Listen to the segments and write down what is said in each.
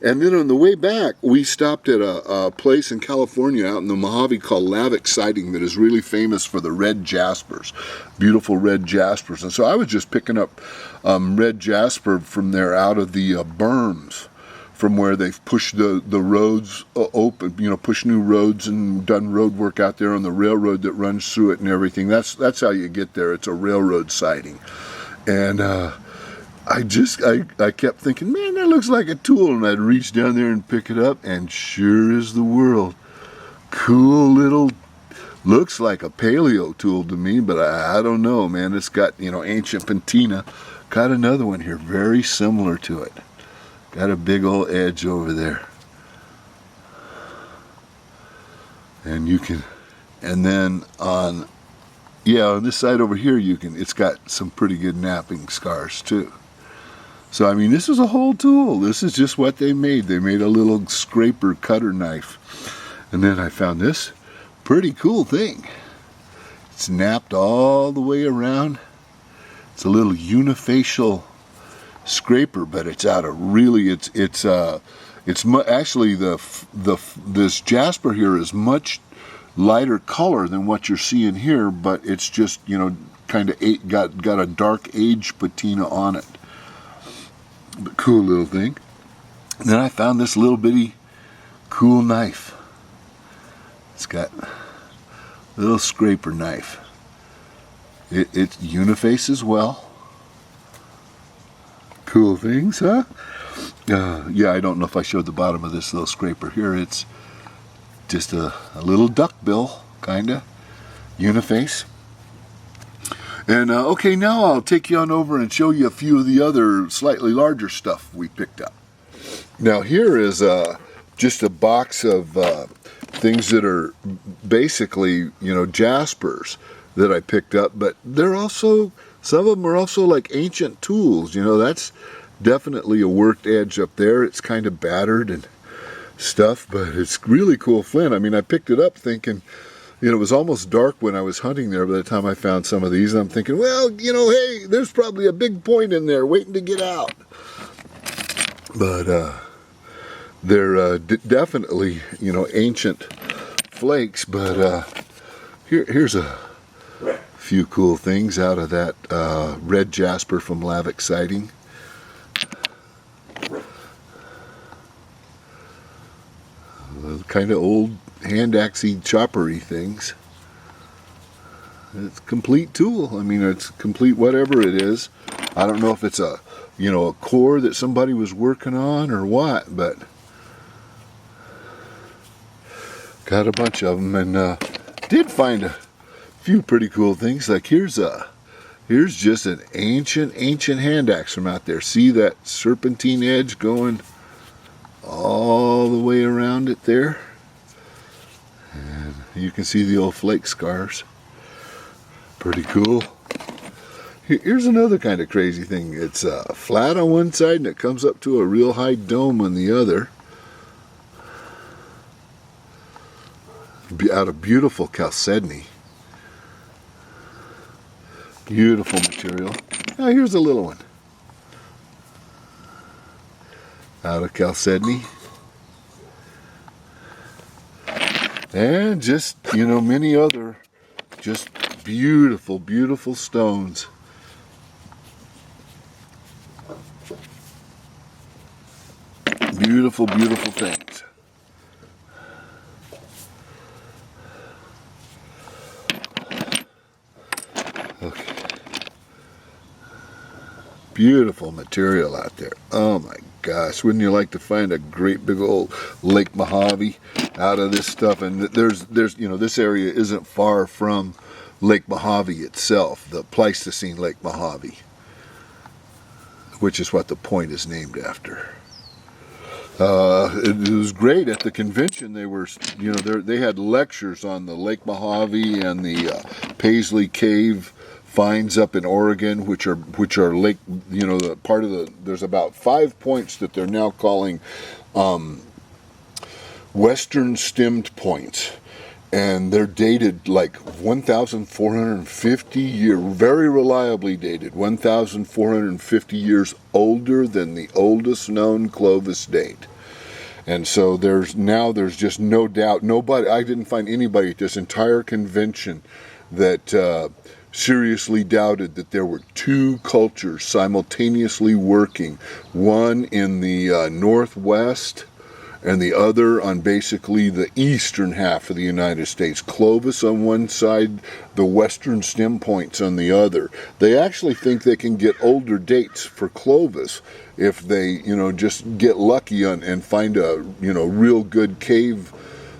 And then on the way back, we stopped at a place in California out in the Mojave called Lavic Siding that is really famous for the red jaspers, beautiful red jaspers. And so I was just picking up red jasper from there out of the berms, from where they've pushed the roads open, you know, pushed new roads and done road work out there on the railroad that runs through it and everything. That's how you get there. It's a railroad siding. And I kept thinking, man, that looks like a tool, and I'd reach down there and pick it up, and sure as the world, cool little, looks like a paleo tool to me, but I don't know, man. It's got, you know, ancient patina. Got another one here, very similar to it. Got a big old edge over there. And you can, and then on this side over here, it's got some pretty good napping scars too. So, I mean, this is a whole tool. This is just what they made. They made a little scraper cutter knife. And then I found this pretty cool thing. It's napped all the way around. It's a little unifacial scraper, but it's out of really, actually this jasper here is much lighter color than what you're seeing here, but it's just, you know, kind of got a dark age patina on it. But cool little thing. And then I found this little bitty cool knife. It's got a little scraper knife. It's uniface as well. Cool things, huh? Yeah, I don't know if I showed the bottom of this little scraper here. It's just a little duckbill, kinda, uniface. And okay, now I'll take you on over and show you a few of the other slightly larger stuff we picked up. Now here is just a box of things that are basically, you know, jaspers that I picked up, but they're also, some of them are also like ancient tools. You know, that's definitely a worked edge up there. It's kind of battered and stuff, but it's really cool flint. I mean, I picked it up thinking, you know, it was almost dark when I was hunting there by the time I found some of these, and I'm thinking, well, you know, hey, there's probably a big point in there waiting to get out. But they're definitely, you know, ancient flakes. But here's a few cool things out of that red jasper from Lavic Siding. Kind of old hand axey choppery things. It's a complete tool. I mean, it's complete whatever it is. I don't know if it's a, you know, a core that somebody was working on or what, but got a bunch of them, and did find a few pretty cool things. Like here's just an ancient hand axe from out there. See that serpentine edge going all the way around it there, and you can see the old flake scars. Pretty cool. Here's another kind of crazy thing. It's flat on one side and it comes up to a real high dome on the other, out of beautiful chalcedony. Beautiful material. Now here's a little one out of chalcedony. And just, you know, many other just beautiful, beautiful stones. Beautiful, beautiful things. Okay. Beautiful material out there. Oh my gosh, wouldn't you like to find a great big old Lake Mojave out of this stuff? And there's you know, this area isn't far from Lake Mojave itself, the Pleistocene Lake Mojave, which is what the point is named after. It was great at the convention. They were, you know, they had lectures on the Lake Mojave and the Paisley Cave finds up in Oregon, which are lake, you know, the part of the, there's about 5 points that they're now calling western stemmed points, and they're dated like 1,450 years, very reliably dated, 1,450 years older than the oldest known Clovis date. And so there's just no doubt, I didn't find anybody at this entire convention that seriously doubted that there were two cultures simultaneously working, one in the northwest and the other on basically the eastern half of the United States. Clovis on one side, the western stem points on the other. They actually think they can get older dates for Clovis if they, just get lucky and find a, real good cave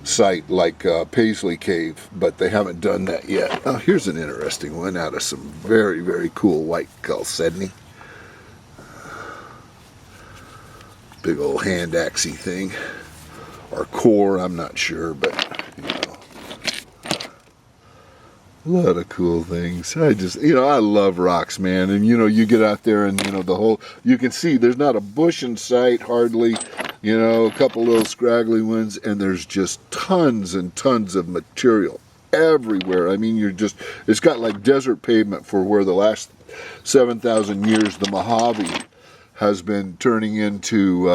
site like Paisley Cave, but they haven't done that yet. Oh, here's an interesting one out of some very, very cool white chalcedony. Big old hand axey thing, or core, I'm not sure, but a lot of cool things. I just, I love rocks, man. And you get out there and you can see there's not a bush in sight hardly, a couple little scraggly ones, and there's just tons and tons of material everywhere. I mean, it's got like desert pavement for where the last 7,000 years the Mojave has been turning into,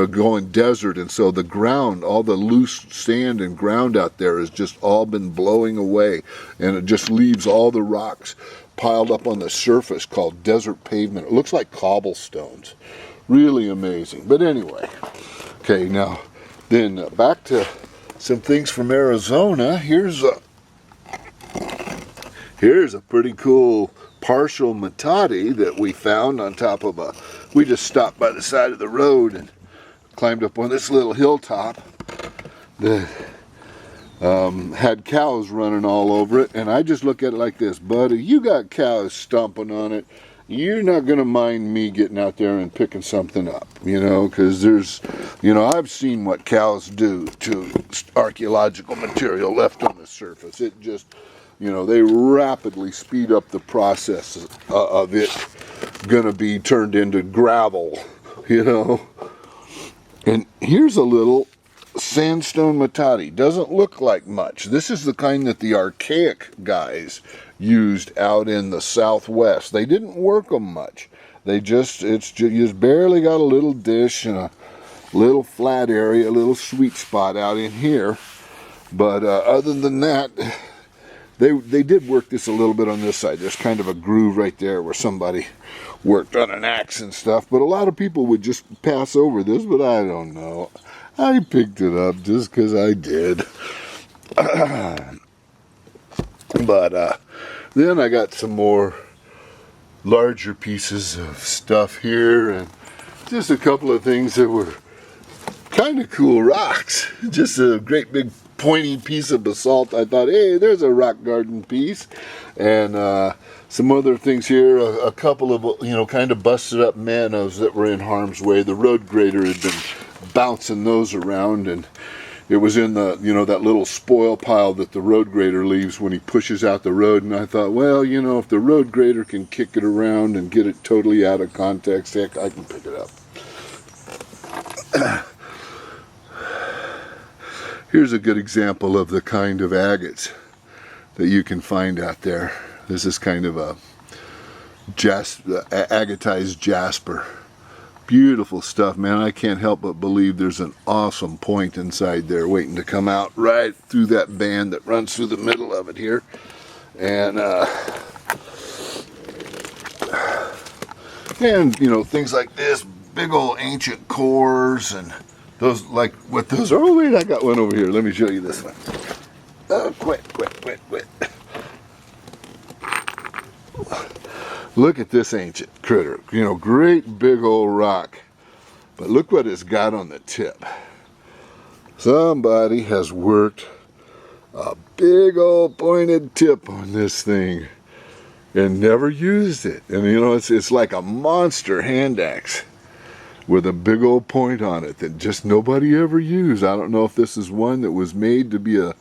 going desert. And so the ground, all the loose sand and ground out there has just all been blowing away. And it just leaves all the rocks piled up on the surface called desert pavement. It looks like cobblestones. Really amazing. But anyway, okay, now then back to some things from Arizona. Here's a pretty cool partial Matadi that we found on top of we just stopped by the side of the road and climbed up on this little hilltop that had cows running all over it. And I just look at it like this, buddy, you got cows stomping on it, you're not going to mind me getting out there and picking something up, because there's, I've seen what cows do to archaeological material left on the surface. It just, they rapidly speed up the process of it going to be turned into gravel, And here's a little sandstone Matadi. Doesn't look like much. This is the kind that the archaic guys used out in the southwest. They didn't work them much. You just barely got a little dish and a little flat area, a little sweet spot out in here. But other than that, they did work this a little bit on this side. There's kind of a groove right there where somebody worked on an axe and stuff. But a lot of people would just pass over this, but I don't know. I picked it up just because I did. But then I got some more larger pieces of stuff here, and just a couple of things that were kind of cool rocks. Just a great big pointy piece of basalt. I thought, hey, there's a rock garden piece. And some other things here, a couple of, kind of busted up manos that were in harm's way. The road grader had been bouncing those around, and it was in the, that little spoil pile that the road grader leaves when he pushes out the road. And I thought, well, if the road grader can kick it around and get it totally out of context, heck, I can pick it up. Here's a good example of the kind of agates that you can find out there. This is kind of a agatized jasper. Beautiful stuff, man. I can't help but believe there's an awesome point inside there waiting to come out right through that band that runs through the middle of it here. And things like this, big old ancient cores, and those, like what those are. Oh wait, I got one over here. Let me show you this one. Oh, quit. Look at this ancient critter. Great big old rock. But look what it's got on the tip. Somebody has worked a big old pointed tip on this thing and never used it. And it's like a monster hand axe with a big old point on it that just nobody ever used. I don't know if this is one that was made to be a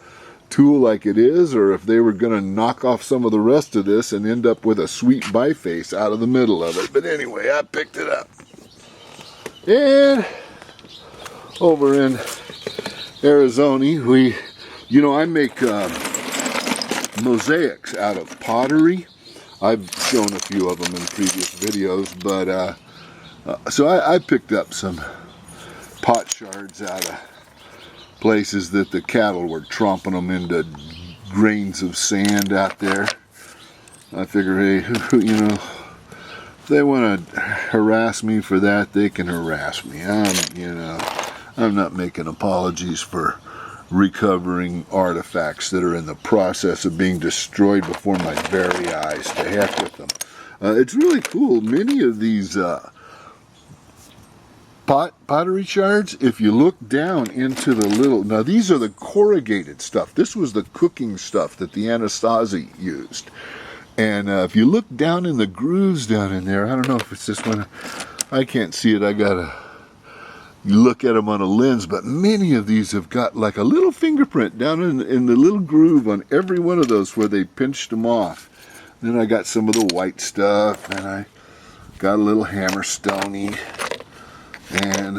tool like it is, or if they were going to knock off some of the rest of this and end up with a sweet biface out of the middle of it. But anyway, I picked it up. And over in Arizona, I make mosaics out of pottery. I've shown a few of them in previous videos, but so I picked up some pot shards out of places that the cattle were tromping them into grains of sand out there. I figure, hey, you know, if they want to harass me for that, they can harass me. I'm not making apologies for recovering artifacts that are in the process of being destroyed before my very eyes. To heck with them. It's really cool. Many of these pottery shards, if you look down into the little, now these are the corrugated stuff. This was the cooking stuff that the Anasazi used. And if you look down in the grooves down in there, I don't know if it's this one, I can't see it, I gotta look at them on a lens, but many of these have got like a little fingerprint down in the little groove on every one of those where they pinched them off. Then I got some of the white stuff, and I got a little hammerstony, and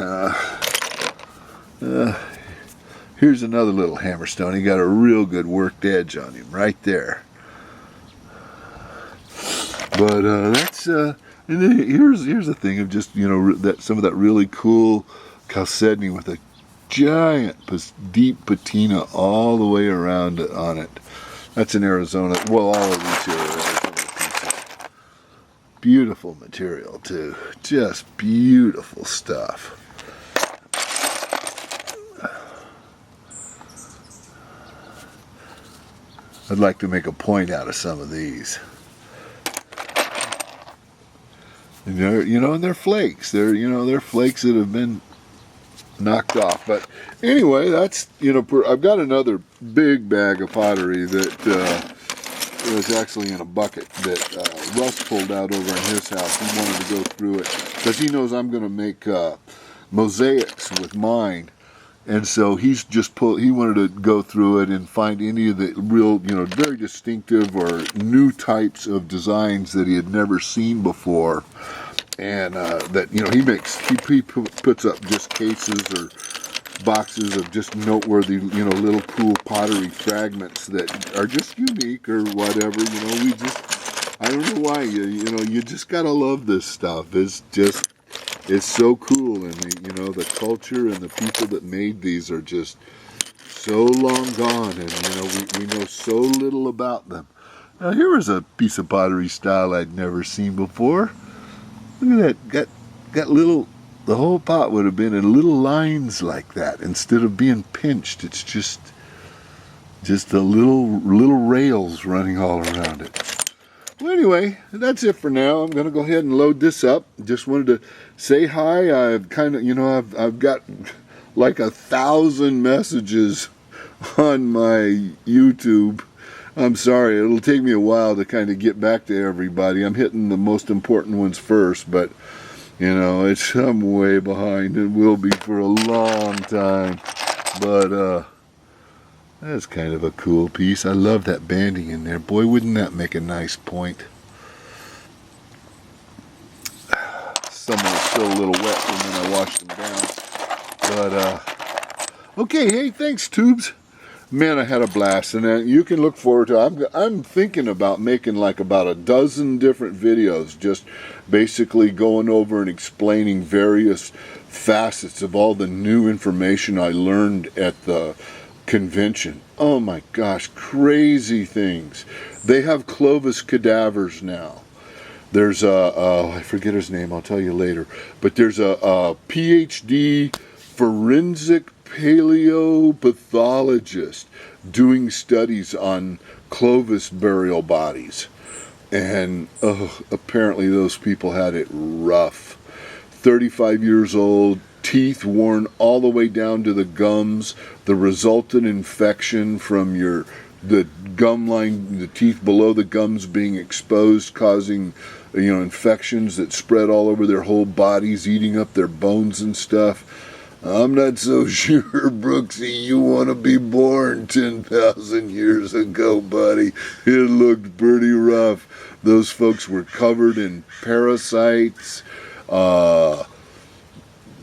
here's another little hammerstone. He got a real good worked edge on him right there. But that's and then here's the thing of just, you know, that some of that really cool chalcedony with a giant deep patina all the way around on it. That's in Arizona. Well, all of these here are Arizona pieces. Beautiful material too. Just beautiful stuff. I'd like to make a point out of some of these. And they're flakes. They're flakes that have been knocked off. But anyway, that's, I've got another big bag of pottery that was actually in a bucket that Russ pulled out over in his house. He wanted to go through it because he knows I'm going to make mosaics with mine. And so he wanted to go through it and find any of the real, very distinctive or new types of designs that he had never seen before. And that, he puts up just cases or boxes of just noteworthy, little cool pottery fragments that are just unique or whatever. I don't know why, you just gotta love this stuff. It's so cool, and the culture and the people that made these are just so long gone, and we know so little about them. Now here was a piece of pottery style I'd never seen before. Look at that, got little, the whole pot would have been in little lines like that instead of being pinched. It's just the little rails running all around it. Well, anyway, that's it for now. I'm going to go ahead and load this up. Just wanted to say hi. I've kind of, I've got like 1,000 messages on my YouTube. I'm sorry, it'll take me a while to kind of get back to everybody. I'm hitting the most important ones first, but, I'm way behind. It will be for a long time. But, that's kind of a cool piece. I love that banding in there. Boy, wouldn't that make a nice point. Some are still a little wet from when I washed them down. But, okay, hey, thanks, Tubes. Man, I had a blast, and you can look forward to. I'm thinking about making like about a dozen different videos, just basically going over and explaining various facets of all the new information I learned at the convention. Oh my gosh, crazy things. They have Clovis cadavers now. There's I forget his name, I'll tell you later, but there's a PhD forensic paleopathologist doing studies on Clovis burial bodies, and apparently those people had it rough. 35 years old, teeth worn all the way down to the gums, the resultant infection from the gum line, the teeth below the gums being exposed, causing infections that spread all over their whole bodies, eating up their bones and stuff. I'm not so sure, Brooksy, you want to be born 10,000 years ago, buddy. It looked pretty rough. Those folks were covered in parasites. Well,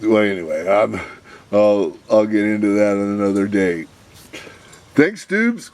anyway, I'll get into that on another day. Thanks, Tubes.